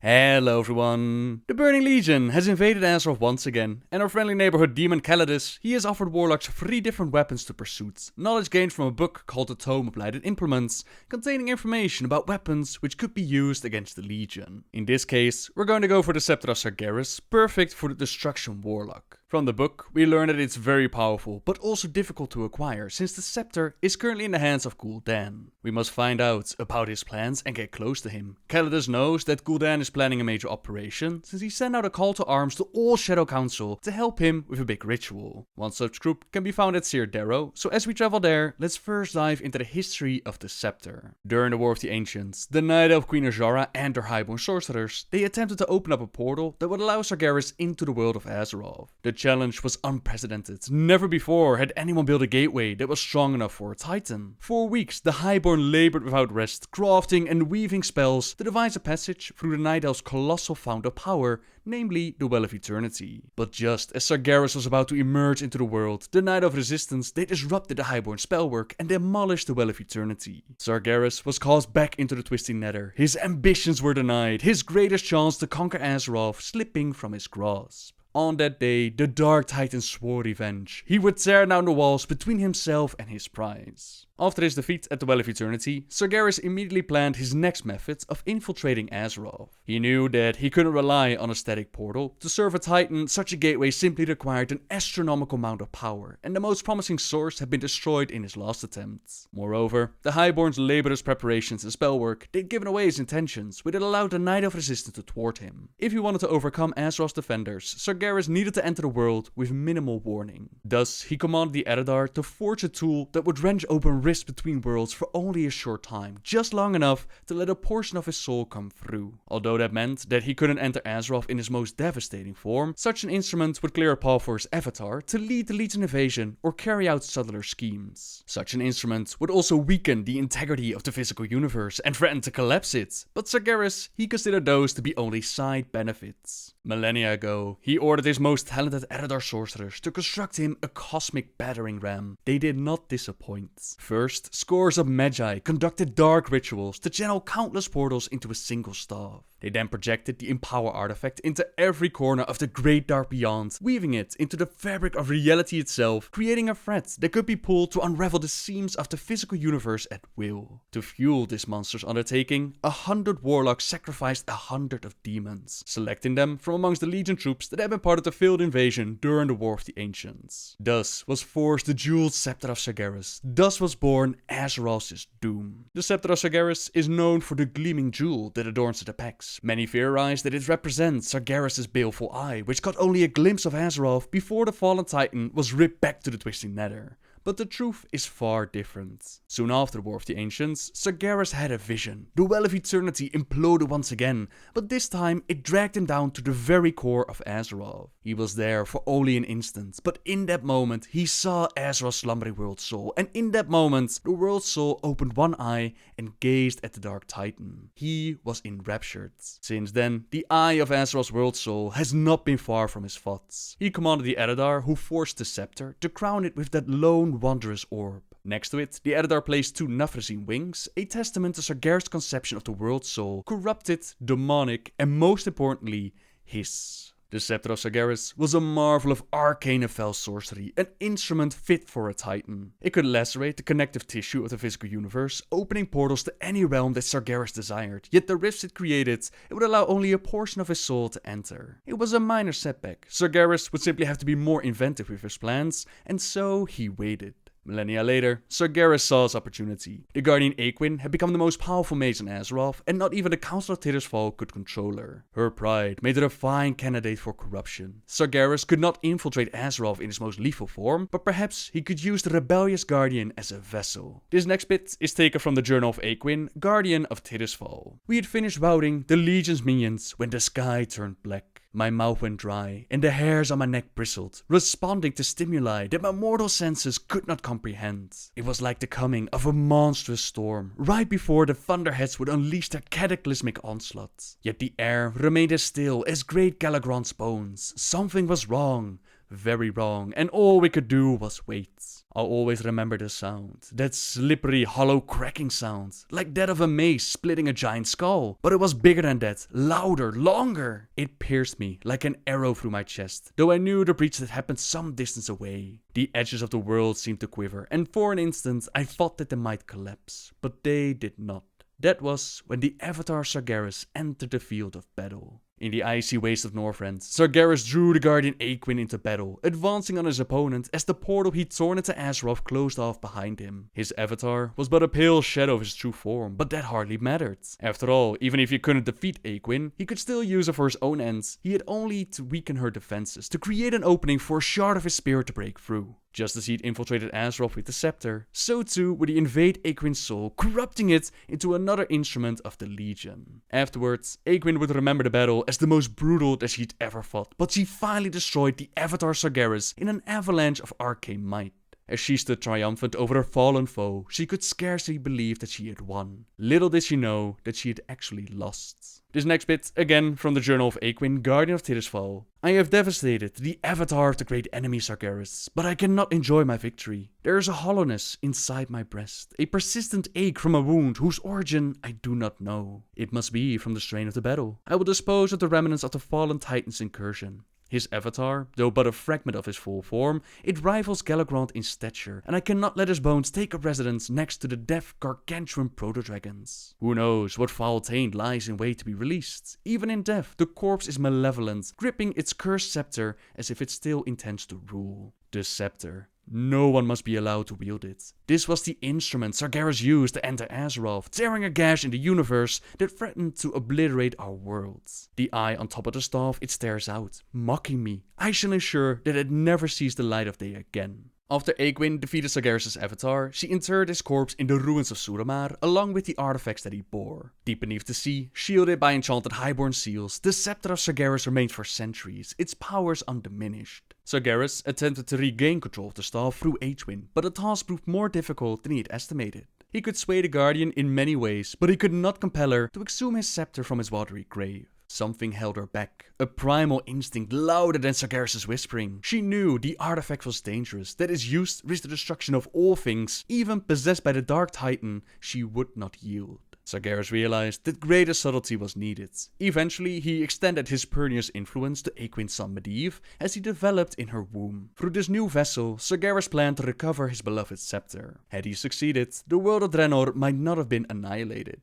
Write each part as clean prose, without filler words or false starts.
Hello everyone! The Burning Legion has invaded Azeroth once again, and our friendly neighborhood demon Kil'jaeden, he has offered warlocks 3 different weapons to pursuit, knowledge gained from a book called the Tome of Lighted Implements, containing information about weapons which could be used against the Legion. In this case, we're going to go for the Scepter of Sargeras, perfect for the Destruction Warlock. From the book, we learn that it's very powerful, but also difficult to acquire, since the scepter is currently in the hands of Gul'dan. We must find out about his plans and get close to him. Kil'jaeden knows that Gul'dan is planning a major operation, since he sent out a call to arms to all Shadow Council to help him with a big ritual. One such group can be found at Sir Darrow, so as we travel there, let's first dive into the history of the scepter. During the War of the Ancients, the Night Elf Queen Ner'zhul and their highborn sorcerers, they attempted to open up a portal that would allow Sargeras into the world of Azeroth. The challenge was unprecedented. Never before had anyone built a gateway that was strong enough for a titan. For weeks, the Highborn labored without rest, crafting and weaving spells to devise a passage through the Night Elf's colossal fount of power, namely the Well of Eternity. But just as Sargeras was about to emerge into the world, the Night Elf Resistance, they disrupted the Highborn spellwork and demolished the Well of Eternity. Sargeras was cast back into the Twisting Nether. His ambitions were denied, his greatest chance to conquer Azeroth slipping from his grasp. On that day, the Dark Titan swore revenge. He would tear down the walls between himself and his prize. After his defeat at the Well of Eternity, Sargeras immediately planned his next method of infiltrating Azeroth. He knew that he couldn't rely on a static portal. To serve a titan, such a gateway simply required an astronomical amount of power, and the most promising source had been destroyed in his last attempt. Moreover, the Highborn's laborious preparations and spellwork, they'd given away his intentions, which had allowed the Night Elf Resistance to thwart him. If he wanted to overcome Azeroth's defenders, Sargeras needed to enter the world with minimal warning. Thus, he commanded the Eldar to forge a tool that would wrench open rifts between worlds for only a short time, just long enough to let a portion of his soul come through. Although that meant that he couldn't enter Azeroth in his most devastating form, such an instrument would clear a path for his avatar to lead the Legion invasion or carry out subtler schemes. Such an instrument would also weaken the integrity of the physical universe and threaten to collapse it, but Sargeras, he considered those to be only side benefits. Millennia ago, he ordered his most talented Eldar sorcerers to construct him a cosmic battering ram. They did not disappoint. First, scores of magi conducted dark rituals to channel countless portals into a single staff. They then projected the Empower artifact into every corner of the Great Dark Beyond, weaving it into the fabric of reality itself, creating a thread that could be pulled to unravel the seams of the physical universe at will. To fuel this monstrous undertaking, 100 warlocks sacrificed 100 of demons, selecting them from amongst the Legion troops that had been part of the failed invasion during the War of the Ancients. Thus was forged the jeweled Scepter of Sargeras. Thus was born Azeroth's doom. The Scepter of Sargeras is known for the gleaming jewel that adorns its apex. Many theorize that it represents Sargeras' baleful eye, which got only a glimpse of Azeroth before the fallen titan was ripped back to the Twisting Nether. But the truth is far different. Soon after the War of the Ancients, Sargeras had a vision. The Well of Eternity imploded once again, but this time it dragged him down to the very core of Azeroth. He was there for only an instant, but in that moment he saw Azeroth's slumbering World Soul, and in that moment the World Soul opened one eye and gazed at the Dark Titan. He was enraptured. Since then, the eye of Azeroth's World Soul has not been far from his thoughts. He commanded the Eldar, who forged the scepter, to crown it with that lone wondrous orb. Next to it, the Eldar placed 2 Nathrezim wings, a testament to Sargeras' conception of the World Soul, corrupted, demonic, and most importantly, his. The Scepter of Sargeras was a marvel of arcane and fell sorcery, an instrument fit for a titan. It could lacerate the connective tissue of the physical universe, opening portals to any realm that Sargeras desired, yet the rifts it created, it would allow only a portion of his soul to enter. It was a minor setback. Sargeras would simply have to be more inventive with his plans, and so he waited. Millennia later, Sargeras saw his opportunity. The Guardian Aegwynn had become the most powerful mage in Azeroth, and not even the Council of Tirisfal could control her. Her pride made her a fine candidate for corruption. Sargeras could not infiltrate Azeroth in his most lethal form, but perhaps he could use the rebellious Guardian as a vessel. This next bit is taken from the Journal of Aegwynn, Guardian of Tirisfal. We had finished routing the Legion's minions when the sky turned black. My mouth went dry, and the hairs on my neck bristled, responding to stimuli that my mortal senses could not comprehend. It was like the coming of a monstrous storm, right before the Thunderheads would unleash their cataclysmic onslaught. Yet the air remained as still as great Galagron's bones. Something was wrong. Very wrong, and all we could do was wait. I'll always remember the sound. That slippery, hollow cracking sound. Like that of a mace splitting a giant skull. But it was bigger than that. Louder, longer. It pierced me like an arrow through my chest, though I knew the breach had happened some distance away. The edges of the world seemed to quiver, and for an instant I thought that they might collapse. But they did not. That was when the Avatar Sargeras entered the field of battle. In the icy waste of Northrend, Sargeras drew the guardian Aegwynn into battle, advancing on his opponent as the portal he'd torn into Azeroth closed off behind him. His avatar was but a pale shadow of his true form, but that hardly mattered. After all, even if he couldn't defeat Aegwynn, he could still use her for his own ends. He had only to weaken her defenses, to create an opening for a shard of his spirit to break through. Just as he'd infiltrated Azeroth with the Scepter, so too would he invade Aegwynn's soul, corrupting it into another instrument of the Legion. Afterwards, Aegwynn would remember the battle as the most brutal that she'd ever fought, but she finally destroyed the Avatar Sargeras in an avalanche of arcane might. As she stood triumphant over her fallen foe, she could scarcely believe that she had won. Little did she know that she had actually lost. This next bit, again from the Journal of Aegwynn, Guardian of Tirisfal. I have devastated the avatar of the great enemy Sargeras, but I cannot enjoy my victory. There is a hollowness inside my breast, a persistent ache from a wound whose origin I do not know. It must be from the strain of the battle. I will dispose of the remnants of the fallen Titan's incursion. His avatar, though but a fragment of his full form, it rivals Gul'dan in stature, and I cannot let his bones take up residence next to the deaf gargantuan proto-dragons. Who knows what foul taint lies in wait to be released? Even in death, the corpse is malevolent, gripping its cursed scepter as if it still intends to rule. The scepter. No one must be allowed to wield it. This was the instrument Sargeras used to enter Azeroth, tearing a gash in the universe that threatened to obliterate our worlds. The eye on top of the staff, it stares out, mocking me. I shall ensure that it never sees the light of day again. After Aegwynn defeated Sargeras' avatar, she interred his corpse in the ruins of Suramar, along with the artifacts that he bore. Deep beneath the sea, shielded by enchanted highborn seals, the Scepter of Sargeras remained for centuries, its powers undiminished. Sargeras attempted to regain control of the staff through Aegwynn, but the task proved more difficult than he had estimated. He could sway the Guardian in many ways, but he could not compel her to exhume his scepter from his watery grave. Something held her back. A primal instinct louder than Sargeras' whispering. She knew the artifact was dangerous, that its use risked the destruction of all things. Even possessed by the Dark Titan, she would not yield. Sargeras realized that greater subtlety was needed. Eventually, he extended his pernicious influence to Aegwynn's son Medivh as he developed in her womb. Through this new vessel, Sargeras planned to recover his beloved scepter. Had he succeeded, the world of Draenor might not have been annihilated.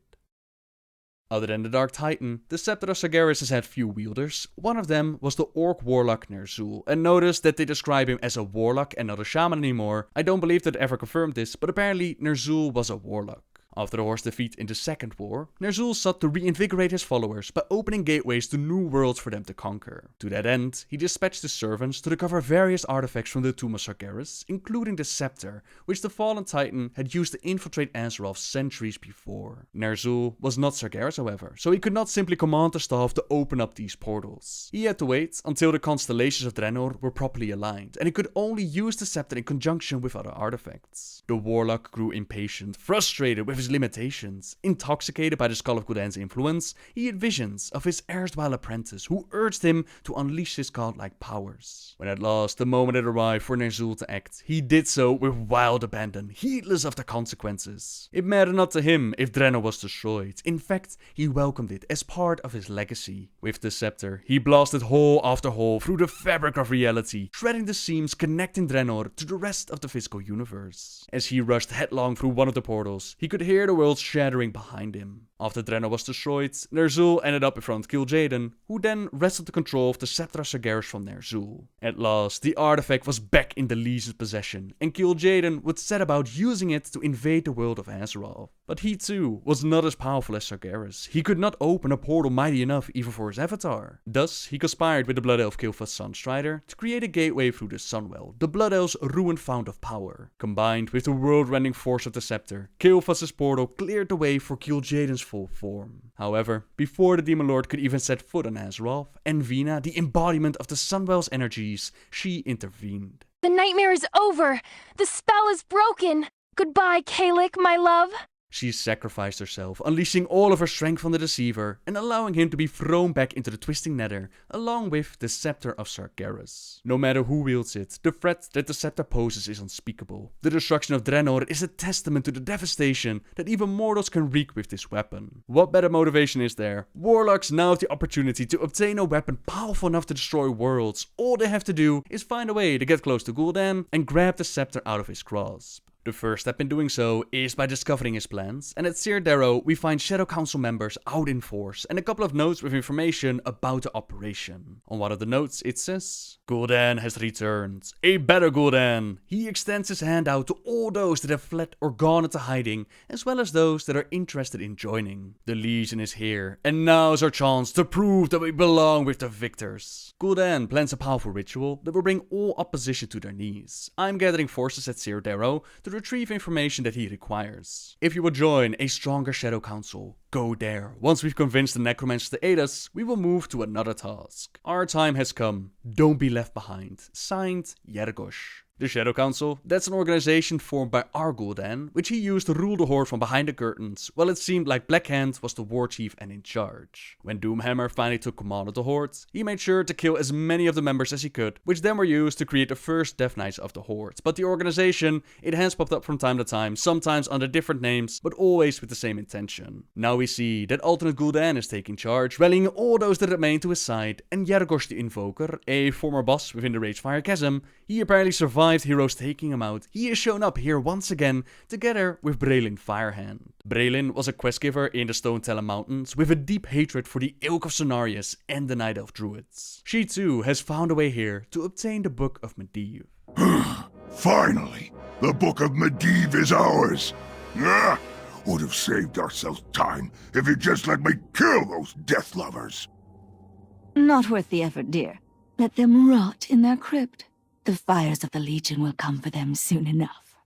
Other than the Dark Titan, the Scepter of Sargeras has had few wielders. One of them was the Orc Warlock Ner'zhul, and notice that they describe him as a warlock and not a shaman anymore. I don't believe that ever confirmed this, but apparently Ner'zhul was a warlock. After the Horde's defeat in the Second War, Ner'zhul sought to reinvigorate his followers by opening gateways to new worlds for them to conquer. To that end, he dispatched his servants to recover various artifacts from the Tomb of Sargeras, including the Scepter, which the fallen Titan had used to infiltrate Azeroth centuries before. Ner'zhul was not Sargeras, however, so he could not simply command the staff to open up these portals. He had to wait until the constellations of Draenor were properly aligned, and he could only use the Scepter in conjunction with other artifacts. The warlock grew impatient, frustrated with his limitations. Intoxicated by the Skull of Gul'dan's influence, he had visions of his erstwhile apprentice who urged him to unleash his godlike powers. When at last the moment had arrived for Ner'zhul to act, he did so with wild abandon, heedless of the consequences. It mattered not to him if Draenor was destroyed. In fact, he welcomed it as part of his legacy. With the scepter, he blasted hole after hole through the fabric of reality, shredding the seams connecting Draenor to the rest of the physical universe. As he rushed headlong through one of the portals, he could hear the world shattering behind him. After Draenor was destroyed, Ner'zhul ended up in front of Kil'jaeden, who then wrested the control of the Scepter of Sargeras from Ner'zhul. At last, the artifact was back in the Legion's possession, and Kil'jaeden would set about using it to invade the world of Azeroth. But he too was not as powerful as Sargeras. He could not open a portal mighty enough even for his avatar. Thus, he conspired with the Blood Elf Kil'jaeden's Sunstrider to create a gateway through the Sunwell, the Blood Elf's ruined fount of power. Combined with the world-rending force of the scepter, Kil'jaeden's portal cleared the way for Kil'jaeden's full form. However, before the Demon Lord could even set foot on Azeroth, Envina, the embodiment of the Sunwell's energies, she intervened. The nightmare is over! The spell is broken! Goodbye, Kalik, my love! She sacrificed herself, unleashing all of her strength on the Deceiver and allowing him to be thrown back into the Twisting Nether, along with the Scepter of Sargeras. No matter who wields it, the threat that the scepter poses is unspeakable. The destruction of Draenor is a testament to the devastation that even mortals can wreak with this weapon. What better motivation is there? Warlocks now have the opportunity to obtain a weapon powerful enough to destroy worlds. All they have to do is find a way to get close to Gul'dan and grab the scepter out of his grasp. The first step in doing so is by discovering his plans, and at Seer Darrow we find Shadow Council members out in force and a couple of notes with information about the operation. On one of the notes it says, "Gul'dan has returned. A better Gul'dan. He extends his hand out to all those that have fled or gone into hiding, as well as those that are interested in joining. The Legion is here, and now's our chance to prove that we belong with the victors." Gul'dan plans a powerful ritual that will bring all opposition to their knees. I'm gathering forces at Seer Darrow to retrieve information that he requires. If you will join a stronger Shadow Council, go there. Once we've convinced the necromancers to aid us, we will move to another task. Our time has come. Don't be left behind. Signed, Yergosh. The Shadow Council, that's an organization formed by our Gul'dan, which he used to rule the Horde from behind the curtains, while it seemed like Black Hand was the war chief and in charge. When Doomhammer finally took command of the Horde, he made sure to kill as many of the members as he could, which then were used to create the first Death Knights of the Horde. But the organization, it has popped up from time to time, sometimes under different names, but always with the same intention. Now we see that alternate Gul'dan is taking charge, rallying all those that remain to his side, and Yergosh the Invoker, a former boss within the Ragefire Chasm, he apparently survived heroes taking him out. He has shown up here once again, together with Braylin Firehand. Braylin was a quest giver in the Stone Talon Mountains, with a deep hatred for the Ilk of Cenarius and the Night Elf Druids. She too has found a way here to obtain the Book of Medivh. Finally! The Book of Medivh is ours! Would have saved ourselves time if you just let me kill those death lovers! Not worth the effort, dear. Let them rot in their crypt. The fires of the Legion will come for them soon enough.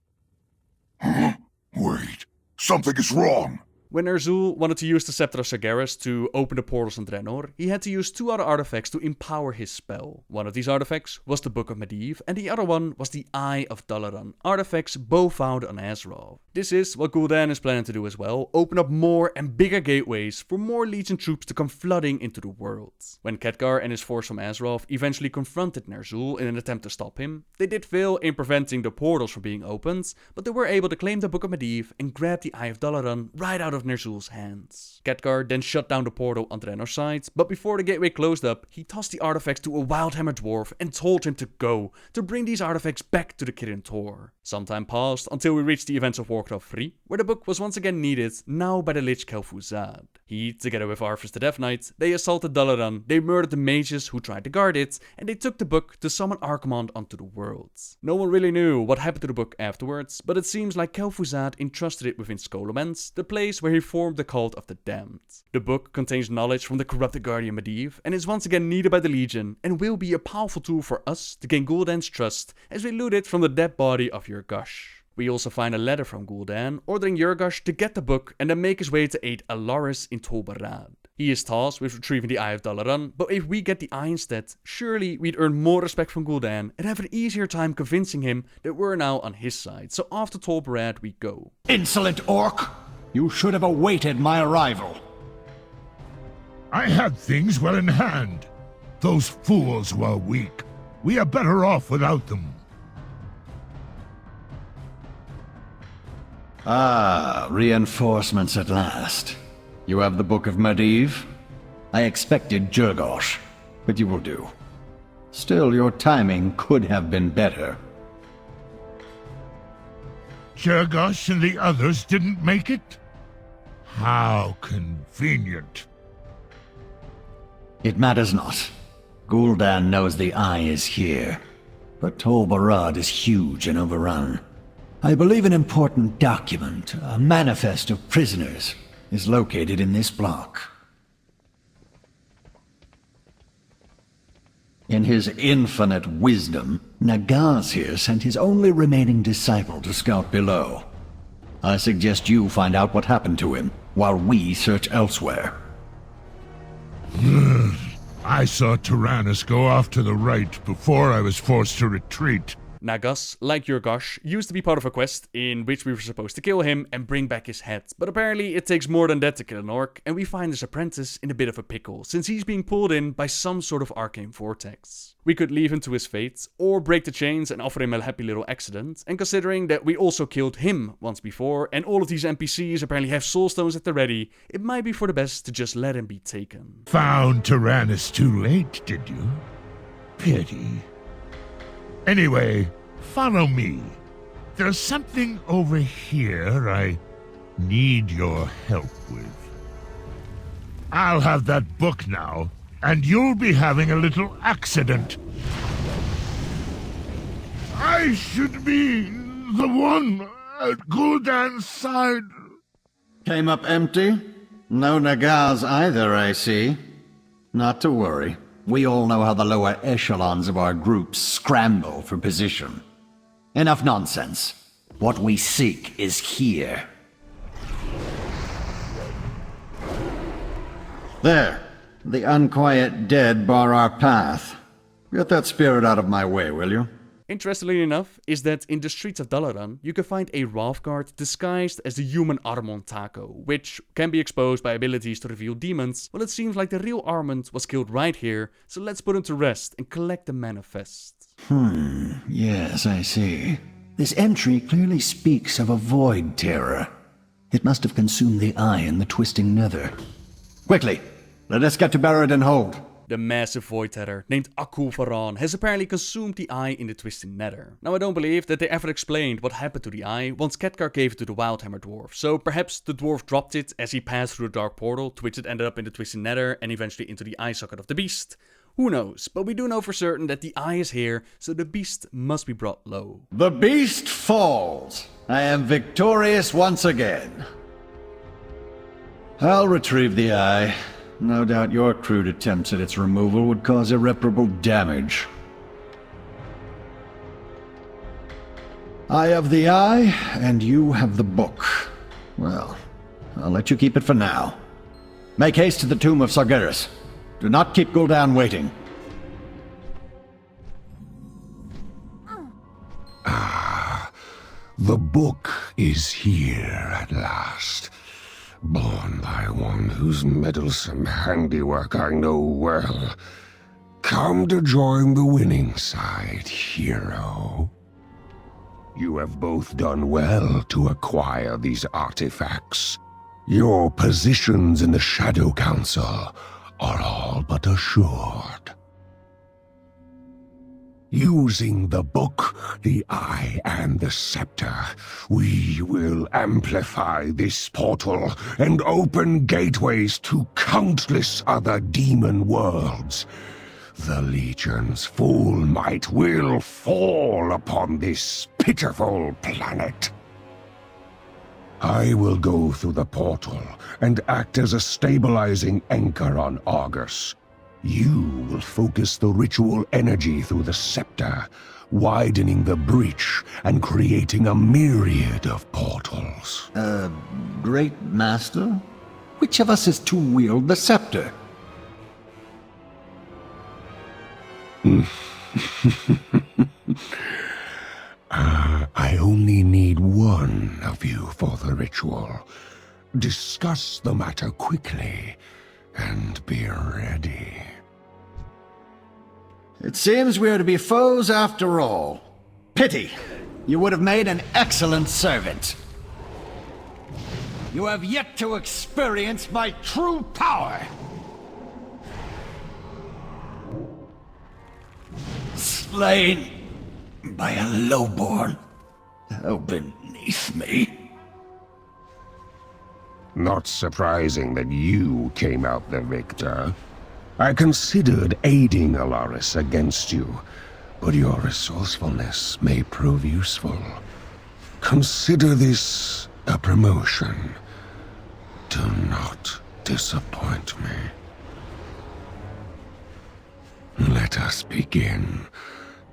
Huh? Wait, something is wrong! When Ner'zhul wanted to use the Scepter of Sargeras to open the portals on Draenor, he had to use two other artifacts to empower his spell. One of these artifacts was the Book of Medivh, and the other one was the Eye of Dalaran, artifacts both found on Azeroth. This is what Gul'dan is planning to do as well, open up more and bigger gateways for more Legion troops to come flooding into the world. When Khadgar and his force from Azeroth eventually confronted Ner'zhul in an attempt to stop him, they did fail in preventing the portals from being opened, but they were able to claim the Book of Medivh and grab the Eye of Dalaran right out of Ner'zhul's hands. Khadgar then shut down the portal on Draenor's side, but before the gateway closed up, he tossed the artifacts to a Wildhammer dwarf and told him to go, to bring these artifacts back to the Kirin Tor. Some time passed until we reached the events of Warcraft 3, where the book was once again needed, now by the Lich Kel'Thuzad. He, together with Arthas the Death Knight, they assaulted Dalaran, they murdered the mages who tried to guard it, and they took the book to summon Archimonde onto the world. No one really knew what happened to the book afterwards, but it seems like Kel'Thuzad entrusted it within Scholomance, the place where he formed the Cult of the Damned. The book contains knowledge from the corrupted Guardian Medivh, and is once again needed by the Legion, and will be a powerful tool for us to gain Gul'dan's trust, as we loot it from the dead body of Yergosh. We also find a letter from Gul'dan, ordering Yergosh to get the book and then make his way to aid Alaris in Tol Barad. He is tasked with retrieving the Eye of Dalaran, but if we get the eye instead, surely we'd earn more respect from Gul'dan and have an easier time convincing him that we're now on his side. So after Tol Barad we go. Insolent orc! You should have awaited my arrival. I had things well in hand. Those fools were weak. We are better off without them. Ah, reinforcements at last. You have the Book of Medivh? I expected Yergosh, but you will do. Still, your timing could have been better. Yergosh and the others didn't make it? How convenient. It matters not. Gul'dan knows the Eye is here, but Tol Barad is huge and overrun. I believe an important document, a manifest of prisoners, is located in this block. In his infinite wisdom, Nagaz here sent his only remaining disciple to scout below. I suggest you find out what happened to him, while we search elsewhere. I saw Tyrannus go off to the right before I was forced to retreat. Nagas, like Yurgosh, used to be part of a quest in which we were supposed to kill him and bring back his head, but apparently it takes more than that to kill an orc, and we find his apprentice in a bit of a pickle, since he's being pulled in by some sort of arcane vortex. We could leave him to his fate, or break the chains and offer him a happy little accident, and considering that we also killed him once before, and all of these NPCs apparently have soulstones at the ready, it might be for the best to just let him be taken. Found Tyrannus too late, did you? Pity. Anyway, follow me. There's something over here I need your help with. I'll have that book now, and you'll be having a little accident. I should be the one at Gul'dan's side. Came up empty? No Nagas either, I see. Not to worry. We all know how the lower echelons of our groups scramble for position. Enough nonsense. What we seek is here. There. The unquiet dead bar our path. Get that spirit out of my way, will you? Interestingly enough, is that in the streets of Dalaran, you can find a Wrathguard disguised as the human Armand Taco, which can be exposed by abilities to reveal demons. Well, it seems like the real Armand was killed right here, so let's put him to rest and collect the manifest. Yes, I see. This entry clearly speaks of a void terror. It must have consumed the eye in the twisting nether. Quickly, let us get to Barad and hold. The massive void terror, named Akul has apparently consumed the eye in the twisting nether. Now I don't believe that they ever explained what happened to the eye once Khadgar gave it to the Wildhammer dwarf, so perhaps the dwarf dropped it as he passed through the dark portal, to which it ended up in the twisting nether and eventually into the eye socket of the beast. Who knows, but we do know for certain that the eye is here, so the beast must be brought low. The beast falls. I am victorious once again. I'll retrieve the eye. No doubt your crude attempts at its removal would cause irreparable damage. I have the eye, and you have the book. Well, I'll let you keep it for now. Make haste to the tomb of Sargeras. Do not keep Gul'dan waiting. The book is here at last. Born by one whose meddlesome handiwork I know well. Come to join the winning side, hero. You have both done well to acquire these artifacts. Your positions in the Shadow Council are all but assured. Using the book, the eye, and the scepter, we will amplify this portal and open gateways to countless other demon worlds. The Legion's full might will fall upon this pitiful planet. I will go through the portal and act as a stabilizing anchor on Argus. You will focus the ritual energy through the scepter, widening the breach and creating a myriad of portals. Great Master? Which of us is to wield the scepter? I only need one of you for the ritual. Discuss the matter quickly and be ready. It seems we are to be foes after all. Pity. You would have made an excellent servant. You have yet to experience my true power. Slain by a lowborn. How beneath me. Not surprising that you came out the victor. I considered aiding Alaris against you, but your resourcefulness may prove useful. Consider this a promotion. Do not disappoint me. Let us begin.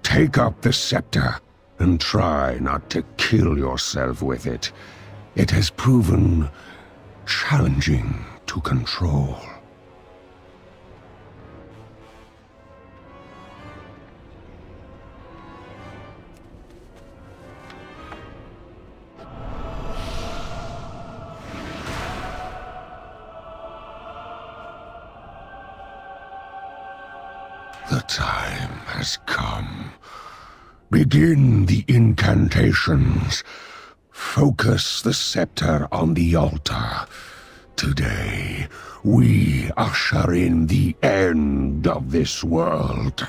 Take up the scepter and try not to kill yourself with it. It has proven challenging to control. The time has come. Begin the incantations. Focus the scepter on the altar. Today, we usher in the end of this world.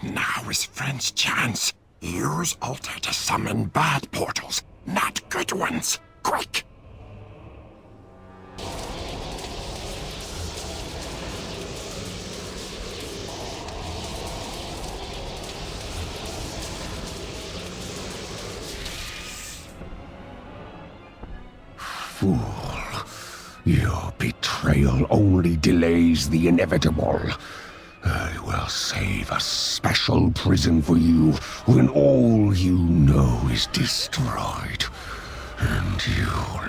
Now is friend's chance. Use altar to summon bad portals, not good ones. Quick! Fool, your betrayal only delays the inevitable. I will save a special prison for you when all you know is destroyed, and you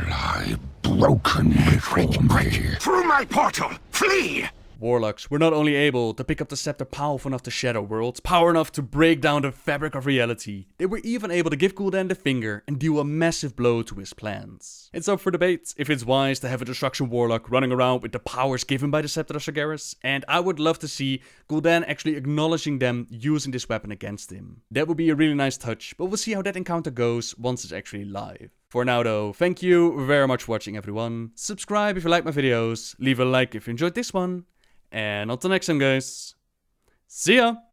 lie broken before me. Through my portal! Flee! Warlocks were not only able to pick up the scepter powerful enough to shatter worlds, power enough to break down the fabric of reality, they were even able to give Gul'dan the finger and deal a massive blow to his plans. It's up for debate if it's wise to have a Destruction Warlock running around with the powers given by the Scepter of Sargeras, and I would love to see Gul'dan actually acknowledging them using this weapon against him. That would be a really nice touch, but we'll see how that encounter goes once it's actually live. For now though, thank you very much for watching everyone. Subscribe if you like my videos, leave a like if you enjoyed this one, and until next time guys, see ya!